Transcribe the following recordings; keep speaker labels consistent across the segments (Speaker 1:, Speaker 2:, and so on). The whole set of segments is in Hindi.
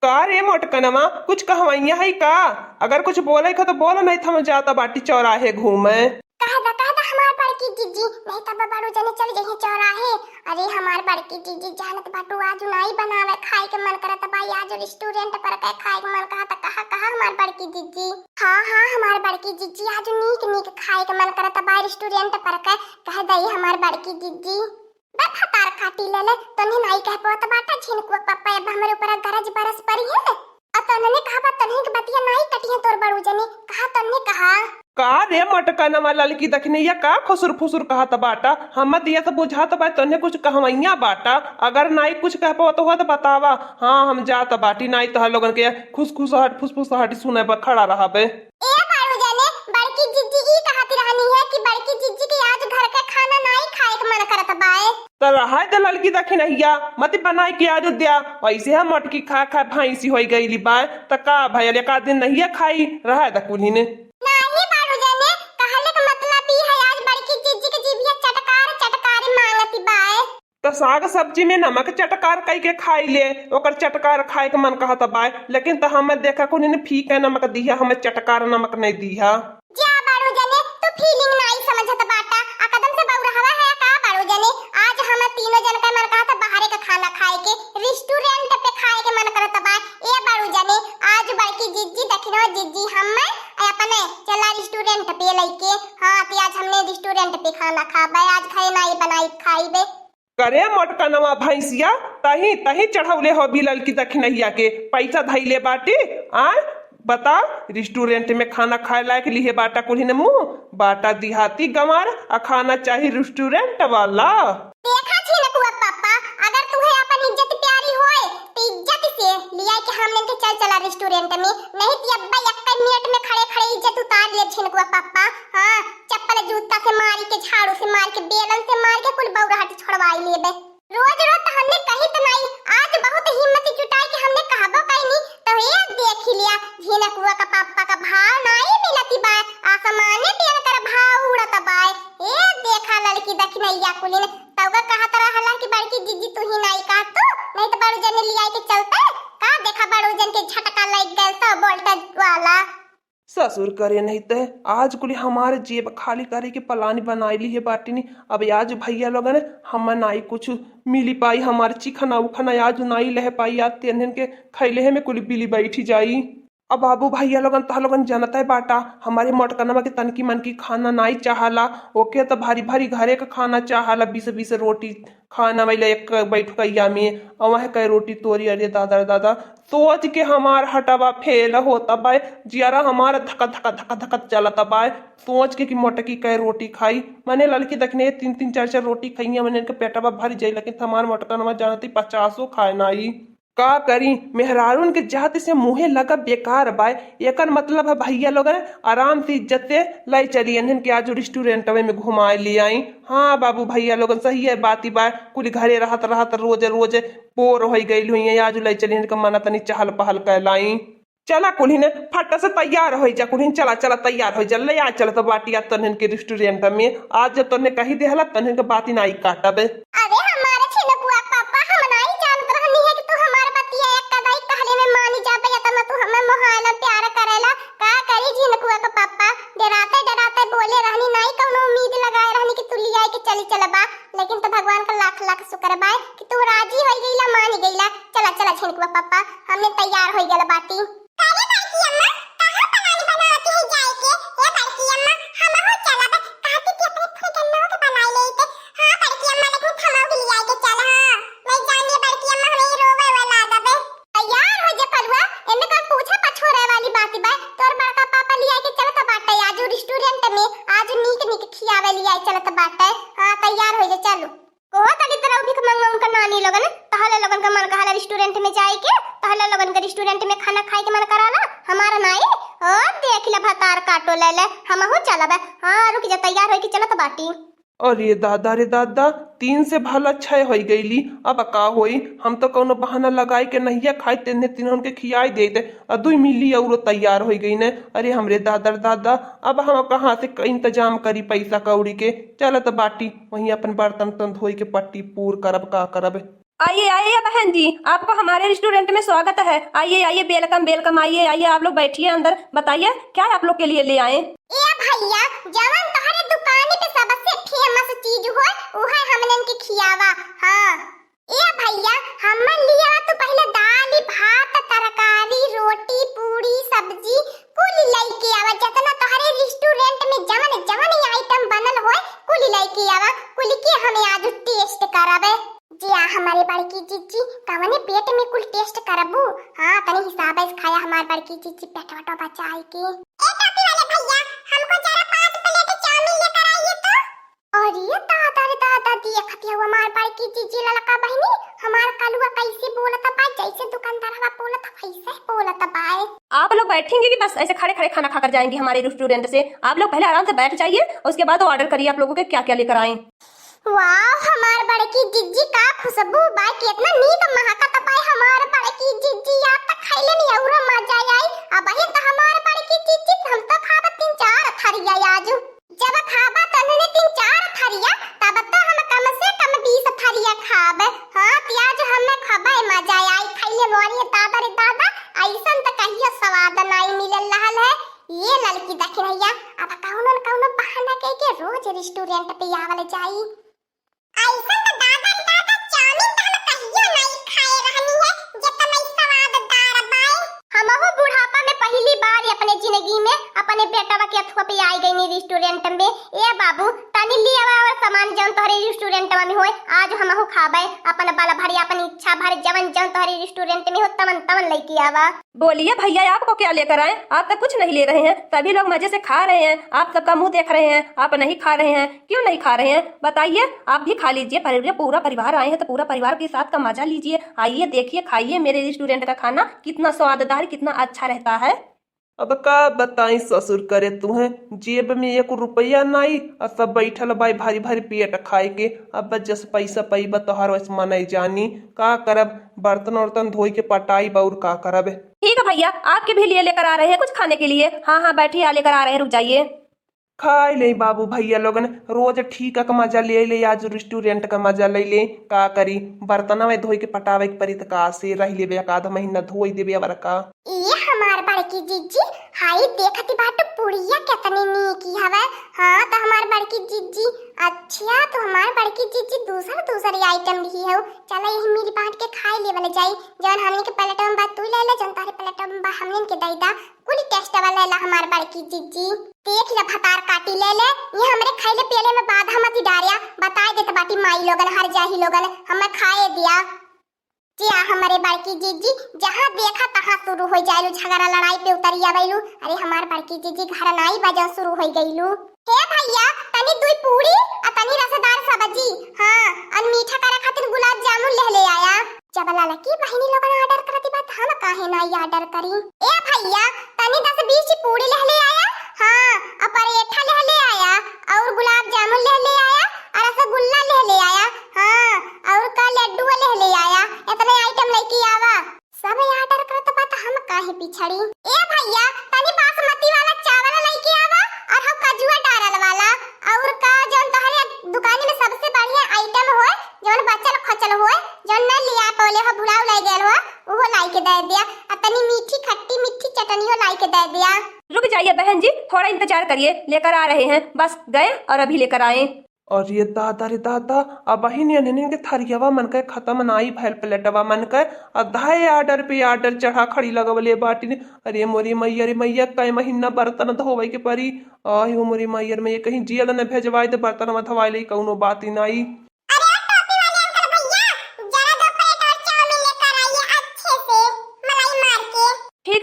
Speaker 1: का रे मोटकनमा कुछ कहवैया है का? अगर कुछ बोले का तो बोलो, नहीं थम जाता बाटी चौराहे घूमे।
Speaker 2: कहा हमार बड़की जीजी नहीं तब बारू जने चल जही चौराहे। अरे हमार बड़की जीजी जानत बाटू आज नहीं बनावे खाए के मन करत भाई, आज रेस्टोरेंट पर के खाए के मन कहा त कहा हमार बड़की जीजी। हां हमार बड़की जीजी आज नीक नीक खाए के मन करत भाई रेस्टोरेंट पर के कह दई हमार बड़की जीजी। बे फटार काटी ले तने नहीं कह पात बाटा छिनकुआ पप्पा अब हमरे ऊपर गरज बरस पड़ी है। तने कहा तने के बतिया नहीं कटिया तोर बड़ू जने कहा तने कहा
Speaker 1: का रे मोटकनमा लड़की दखनिया का खुसुर फुसुर कहा त बाटा? हम दिया तो बुझात बा तने कुछ कहवैया बाटा। अगर नहीं कुछ कह पाओ तो बतावा। हाँ हम जात बाटी नहीं तो लोगन के खुसखुसाहट फुसफुसाहट सुने पर खड़ा रहा बे।
Speaker 2: ए बारू जाने बड़की जिज्जी ई कहती रहनी है कि बड़की जिज्जी के आज घर का खाना नहीं खाए के मन करत बाए।
Speaker 1: तो रहा दे लड़की दखनिया मत बनाई के आज दिया वैसे है मटकी खा खा भैंसी हो गई बाय त का भैया एक आध दिन नहीं खाई रहा द कुली ने
Speaker 2: नहीं बारू जाने कहले का मतलब ई है आज बड़की जिज्जी के जीभिया चटकार चटकार मांगती बाए।
Speaker 1: तो साग सब्जी में नमक चटकार कई के खाई ले ओकर चटकार खाए के मन कहता बाय, लेकिन तो हमें देखा को ने फीका नमक दिया हमें चटकार नमक नहीं दिया।
Speaker 2: जा बारू जाने तो फीलिंग नहीं समझत बाटा आ कदम से बौरा हवा है का बारू जाने आज हम तीनों जन का मन कहता बाहर का खाना खाए के रेस्टोरेंट पे खाए के मन करत बा। ए बारू जाने आज बड़की जिज्जी दखिनो जिज्जी हम अपने चला रेस्टोरेंट पे लेके। हां ते आज हमने रेस्टोरेंट पे खाना खाबे आज खाए नहीं बनाई खाईबे।
Speaker 1: करे मोटकनवा भैंसिया तही तही चढ़ौले हो बिलल की दखिनैया के पैसा धैले बाटी आ बता रेस्टोरेंट में खाना खाए लायक लिए बाटा कुली ने मुंह बाटा दिहाती गंवार आ खाना चाहिए रेस्टोरेंट वाला।
Speaker 2: देखा छी न कुआ पापा अगर तुहे अपन इज्जत प्यारी होए तो इज्जत से लिया कि हमने के चल चला रेस्टोरेंट में नहीं कि अब्बा एक मिनट में खड़े खड़े इज्जत उतार ले छिन कुआ पापा। हां चप्पल जूता से मार के झाड़ू से मार के बेलन से मार के कुल बौराहट छोड़वाई लेबे। रोज रोज तो हमने कही तो नहीं आज बहुत हिम्मत जुटाई कि हमने कहबो कहीं नहीं तो ये देख लिया झीना कुआ का पापा का भाव नहीं मिलती बा आसमाने पे कर भाव उड़त बा। ए देखा लड़की दखिनैया कुलिन तौगा कहा तरह हला कि बड़की जिज्जी तू ही नहीं का तू नहीं तो बड़ू जन लिया के चलता का देखा बड़ू जन के झटका लग गए सब वोल्टेज वाला
Speaker 1: ससुर करे नहीं तो आज कुली हमारे जेब खाली करे के पलानी बनाई ली है बाटी नहीं। अब आज भैया लोग ने हम नाई कुछ मिली पाई हमारे चिखना उखना आज नाई लह पाई आज तेन के खैले में कुली बिली बैठी जाई। अब बाबू भैया लोगन तह लोगन जनता है बाटा हमारे मोटकनमा के तनकी मन की खाना नहीं चाहला ओके तो भारी भारी घरे का खाना चाहला 20-20 रोटी खाना वाले एक बैठकैया में वह कई रोटी तोरी। अरे दादा दादा सोच के हमार हटवा फेल होता बाय जियारा हमारा धक्का धक्का धक्का धक्का चलता बाय सोच के कि मोटकी कई रोटी खाई मैंने लड़की दखने 3-3 4-4 रोटी खाई मैंने पेटवा भर जाई लेकिन हमार मोटकनमा जानती 50 खाए नाई का करी मेहरारून के जात से मुहे लगा बेकार बाय। एकर मतलब है भैया लोग आराम से इज्जत से लाई चली इन्हन के आज रेस्टोरेंट में घुमाए ले आई। हाँ बाबू भैया लोग सही है बात ही बाय कुल घरे रहत रोज रोज बोर हो गई हुई आज लाई चली इनका मना तनी चहल पहल कहलाई। चला कुल्हिन फट से तैयार हो जा कुल्हिन चला चला तैयार हो जा ले आ चल तो बाटिया तनहन के रेस्टोरेंट में आज जब तने कही देहला तनहन के बात ही नहीं काटब।
Speaker 2: अरे हमारे छिनकुआ पापा हम नहीं जानत रहनी है कि तू हमार बतिया एक कदाई कहले में मानी जाबे या त तू हमें मोहाना प्यार करेला का करी छिनकुआ का पापा डराते डराते बोले रहनी नहीं कोनो उम्मीद लगाए रहनी कि तू लिया के चली चलबा लेकिन तो भगवान का लाख लाख शुक्र बा कि तू राजी हो गईला मान गईला। चला चला छिनकुआ पापा हमने तैयार हो गेल बाटी। अरे बड़की अम्मा कहां बनानी बनाती है जाए के ए बड़की अम्मा हम हो चलब कहती कि अपने फुटनो के बनाई लेते। हां बड़की अम्मा लेकिन थमाओ के लिए के चल। हां मैं जानिए बड़की अम्मा हमें रोवे वाला दबे तैयार हो जा कलवा एमे का पूछा पछोरे वाली बात बा तोर बड़का पापा लिया के चलत बाटे आज रेस्टोरेंट में आज नीक नीक खियावे लिया चलत बाटे। हां तैयार हो जा चलो को तड़ी तरह भी मंगम का नानी लोगन तहले लोगन का मन कहला रेस्टोरेंट में जाए के तहले लोगन के रेस्टोरेंट में खाना खाए के मन कराला हमारा नहीं। ओ देख ले भतार काटो ले ले हम हो चलबे। हां रुक जा तैयार होई के चलत बाटी।
Speaker 1: अरे दादा रे दादा 3 से भला 6 हो गईली अब का होई हम तो कोनो बहाना लगाई के नहीं खाई तेने तीनों के खियाई देते 2 मिली और तैयार हो गई ने। अरे हमरे दादा दादा अब हम कहाँ से इंतजाम करी पैसा कौड़ी के चलत बाटी वहीं अपन बर्तन तन धोई के पट्टी पूर करब का करब।
Speaker 3: आइए आइए बहन जी, आपको हमारे रेस्टोरेंट में स्वागत है। आइए आइए, वेलकम वेलकम, आइए आइए, आप लोग बैठिए अंदर। बताइए क्या आप लोग के लिए ले आए?
Speaker 2: ए भैया, जवन तोहरे दुकान पे सबसे फेमस चीज होय उहे हमनन के खियावा। हां ए भैया, हमन लिया तो पहले दाल भात तरकारी रोटी पूरी सब्जी कुल लेके आवा। जितना तोहरे रेस्टोरेंट में जवन जवन आइटम बनल होय कुल लेके आवा। कुल के हमें आज टेस्ट करावे। जी हमारे बड़की जीजी कवने पेट में कुल टेस्ट करबू। हां तनी हिसाब से खाया हमार बड़की जीजी पेट वटो बचाई के। ए टोपी वाले भैया, हमको जरा 5 प्लेट चाउमीन लेकर आइए तो। और ये दादा रे दादा देखत हो हमार बड़की जीजी ललका बहनी हमार कलुआ कैसे बोलत बा, जैसे दुकानदार हवा बोलत वैसे बोलत बा।
Speaker 3: आप लोग बैठेंगे कि बस ऐसे खड़े खड़े खाना खाकर जाएंगे हमारे रेस्टोरेंट से? आप लोग पहले आराम से बैठ जाइए, उसके बाद ऑर्डर करिए आप लोगों के क्या क्या लेकर आए।
Speaker 2: वाह, हमार बड़की जिज्जी का खुशबू बा, कितना नीक महकत बा हमार बड़की जिज्जी। या त खइले नहीं और मजा आई। अब ही त हमार बड़की जिज्जी हम तो खाबा 3-4 थरिया आज। जब खाबा तने 3-4 थरिया तब तो हम कम से कम 20 थरिया खाबे। हां प्याज हमें खाबा मजा आई। खइले मोरी दादा रे दादा ऐसन त कहियो स्वाद नहीं मिलल रहल है। ये लड़की देख रहिया, अब कौनो न कौनो बहाना कह के रोज रेस्टोरेंट पे आवल जाई। ऐसा तो दादा रे दादा चाउमीन तो हम कहियो नहीं खाए रहनी है, जितना स्वाददार बाए। हमहु बुढ़ापा में पहली बार अपने जिंदगी में अपने बेटवा के अथवा पे आई गई नी रेस्टोरेंट में। ए बाबू तनी लियावा और सामान जन तोहरे रेस्टोरेंट में होय आज हमहु खाबे। अपन बाला भरी अपन इच्छा भर जवन जन तोहरे रेस्टोरेंट में हो तवन तवन लेके आवा।
Speaker 3: बोलिए भैया, आपको क्या लेकर आए? आप तक कुछ नहीं ले रहे हैं, सभी लोग मजे से खा रहे हैं, आप सबका मुंह देख रहे हैं, आप नहीं खा रहे हैं। क्यों नहीं खा रहे हैं बताइए? आप भी खा लीजिए, पूरा परिवार आए हैं तो पूरा परिवार के साथ का मजा लीजिए। आइए देखिए, खाइए मेरे रेस्टोरेंट का खाना कितना स्वाददार कितना अच्छा रहता है।
Speaker 1: अब का बताई ससुर करे तुहे, जेब में 1 रुपया नहीं और सब बैठल बाई भारी भारी पेट खाए के। अब जस पैसा पैबा तोहार वैसे नहीं जानी का करब, बर्तन वर्तन धोई के पटाई और का करब।
Speaker 3: ठीक है भैया, आपके भी लिए लेकर आ रहे हैं कुछ खाने के लिए। हाँ हाँ बैठिए, लेकर आ रहे हैं, रुक जाइए।
Speaker 1: खाई ले बाबू भैया लोगन, रोज ठीक का मजा ले ले, आज रेस्टोरेंट का मजा ले ले। का करी, बर्तन में धोई के पटावे के परी का से रह लेबे, 1 महीना धोई देबे अबर का।
Speaker 2: ये हमार बड़की जीजी हाई देखती बाट पुड़िया कितनी नीकी हवे। हां तो हमार बड़की जीजी अच्छा, तो हमार बड़की जीजी दूसरी आइटम ली है। चला यही मिल बांट के खाई लेवल जाई। जवन हमने के प्लेट में बात तू ले ले, जन तारे प्लेट में बा हमने के दई दा। कुल टेस्ट वाला ला हमार बड़की जीजी। देख ले भतार काटी ले ले, ये हमरे खाइले पेले में बाधा मत डारिया। बताई देत बाटी माई लोगन हर जाही लोगन हमें खाए दिया। जी हमारे बड़की जीजी जहाँ देखा तहाँ शुरू हो जाइलू झगड़ा लड़ाई पे उतरिया बैलू। अरे हमार बड़की जीजी घर नाई बजा शुरू हो गईलू। हे भैया तनी 2 पूरी और तनी रसदार सब्जी। हां और मीठा करे खातिर गुलाब जामुन ले आया। जब लड़की बहिनी लोगन ऑर्डर करती बात हम काहे ना ऑर्डर करी। ए भैया तनी 10-20 पूरी ले आया। हां और पराठा ले आया और गुलाब जामुन ले आया और रसगुल्ला ले आया। हां और का लड्डू ले आया। इतने आइटम लेके आवा। सब ऑर्डर करत बात हम काहे पिछड़ी। ए भैया तनी बासमती वाला चावल लेके आवा और हम काजुआ डालल वाला और का जौन तोहरे दुकान में सबसे बढ़िया आइटम होय जौन बचल खचल होय जौन न लिया पहले हो भुलाव ले गेल हो वो लाके दे दिया। और तनी मीठी खट्टी मीठी चटनी हो लाके दे दिया।
Speaker 3: रुक जाइए बहन जी, थोड़ा इंतजार करिए, लेकर आ रहे हैं। बस गए और अभी लेकर आए।
Speaker 1: और ये दादा रे दादा, अब ही ने के थरियावा मन के खत्म नाई भैल प्लेटवा मन के अधाए ऑर्डर पे ऑर्डर चढ़ा खड़ी लगवले बाटी ने। अरे मोरी मैया रे मैया, कई महीना बर्तन धोवे के परी। आही हो मोरी मैयर में ये कहीं जियल न भेजवाई दे बर्तन में धवाई ले, कौनो बात ही नहीं।
Speaker 2: अरे टोपी वाले अंकल भैया जरा 2 प्लेट और चाउमीन लेकर आइए अच्छे से मलाई मार के।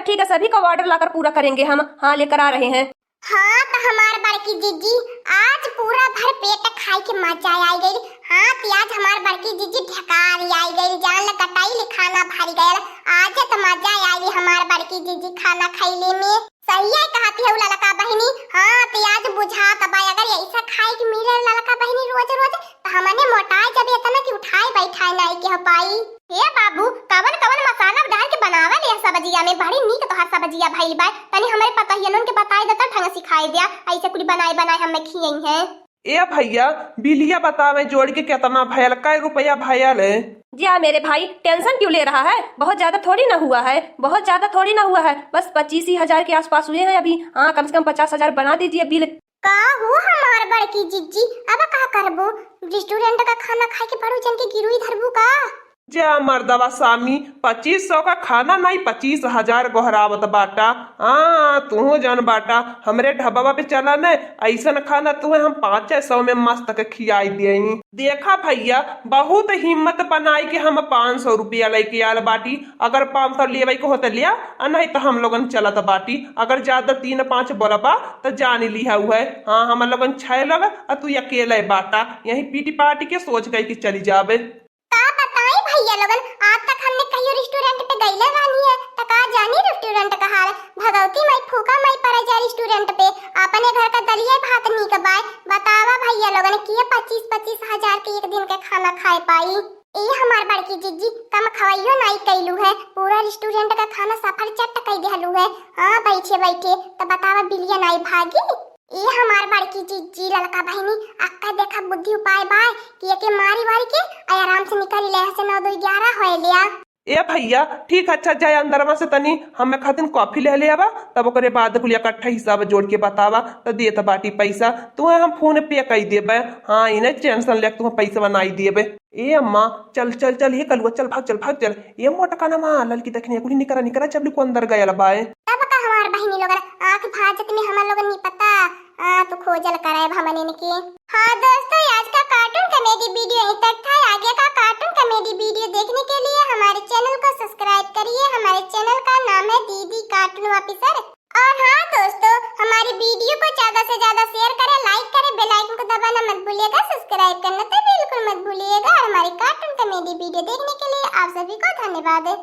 Speaker 3: ठीक है, सभी का ऑर्डर लाकर पूरा करेंगे हम। हाँ लेकर आ रहे हैं।
Speaker 2: हाँ तो हमार बड़की जीजी आज पूरा भर पेट खाई के मजा आई गई। हाँ प्याज हमार बड़की जीजी ढकारी आई गई, जान ल कटाई ले खाना भरी गया। आज तो मजा आई हमार बड़की जीजी खाना खइले में। सही है कहती है ललका बहनी। हाँ प्याज बुझा तब अगर ऐसा खाए के मिले ललका बहनी रोज रोज तो हमने मोटाई जब इतना कि उठाए बैठाए नहीं के पाई। हे बाबू कवन कवन मसाला डाल के बनावा ले सब्जिया में, बड़ी नीक तोहार सब्जिया भइल बा। तनी हमरे पता ही उनके बताई देता ढंग सिखाई दिया, ऐसे कुछ बनाए हमें खियई है।
Speaker 1: ए भैया बिलिया बतावे जोड़ के कितना भयल, कै रुपया भयल है?
Speaker 3: जी हाँ मेरे भाई, टेंशन क्यों ले रहा है? बहुत ज्यादा थोड़ी ना हुआ है, बहुत ज्यादा थोड़ी ना हुआ है, बस 25 ही हजार के आसपास हुए हैं अभी। हाँ, कम से कम 50,000 बना दीजिए बिल।
Speaker 2: का हो हमार बड़की जीजी, अब का करबो? रेस्टोरेंट का खाना खाए के पड़ो जन के गिरुई धरबू का?
Speaker 1: जा मर्दवा सामी, 2500 का खाना नहीं 25,000 गोहरावत बाटा। हाँ तू जन बाटा, हमरे ढाबा पे चला न, ऐसा खाना तुम्हें हम 500 में मस्त के खियाई दे। देखा भैया, बहुत हिम्मत बनाई कि हम 500 रुपया लेके आल बाटी। अगर 500 लेवे को होता लिया, नहीं तो हम लोगन चलत बाटी। अगर ज्यादा 3-5 बोलबा तो जान लिया हुआ है। हाँ हम लोगन 6 लोग और तू अकेले बाटा, यही पीटी पार्टी के सोच गई कि चली जावे।
Speaker 2: का बताई भैया लोगन, आज तक हमने कहियो रेस्टोरेंट पे गईले रानी है, त का जानी रेस्टोरेंट का हाल। भगवती माई फूका माई पड़े जा रेस्टोरेंट पे, अपने घर का दलिया भात नहीं कबाए। बतावा भैया लोगन कि 25-25 हजार के एक दिन के खाना खाए पाई। ये हमार बड़की जीजी कम खवाइयो नहीं कैलू है, पूरा रेस्टोरेंट का खाना सफर चट कई देहलू है। हाँ बैठे बैठे तो बतावा बिलिया नहीं भागी। ये हमार बड़की जीजी लड़का बहनी अक्का देखा बुद्धि उपाय बाय कि के मारी वारी के आराम से निकल ले से 9-2-11 होए लिया।
Speaker 1: ए भैया ठीक, अच्छा जाए अंदरवा से तनी हमें खातिर कॉफी ले ले आवा, तब ओकरे बाद कुल इकट्ठा हिसाब जोड़ के बतावा तो देत बाटी पैसा। तुम्हें हम फोन पे कही देबे। हाँ इन्हें टेंशन ले, तुम्हें पैसा बनाई देबे। ए अम्मा चल चल चल, ये कलुआ चल भाग चल भाग चल। ये मोटा काना मां ललकी देखने कुली निकरा निकरा चबली को अंदर गया बाए।
Speaker 2: तब का हमार बहनी लोगन आंख भाजत में हम लोगन नहीं पता। तो खोजल कराए हमने इनके। हाँ दोस्तों, आज का कार्टून कॉमेडी वीडियो यहीं तक था। आगे का कार्टून कॉमेडी वीडियो देखने के लिए हमारे चैनल को सब्सक्राइब करिए। हमारे चैनल का नाम है दीदी कार्टून ऑफिसर। और हाँ दोस्तों, हमारी वीडियो को ज्यादा से ज्यादा शेयर करें, लाइक करें, बेल आइकन को दबाना मत भूलिएगा, सब्सक्राइब करना तो बिल्कुल मत भूलिएगा। और हमारी कार्टून कॉमेडी वीडियो देखने के लिए आप सभी को धन्यवाद।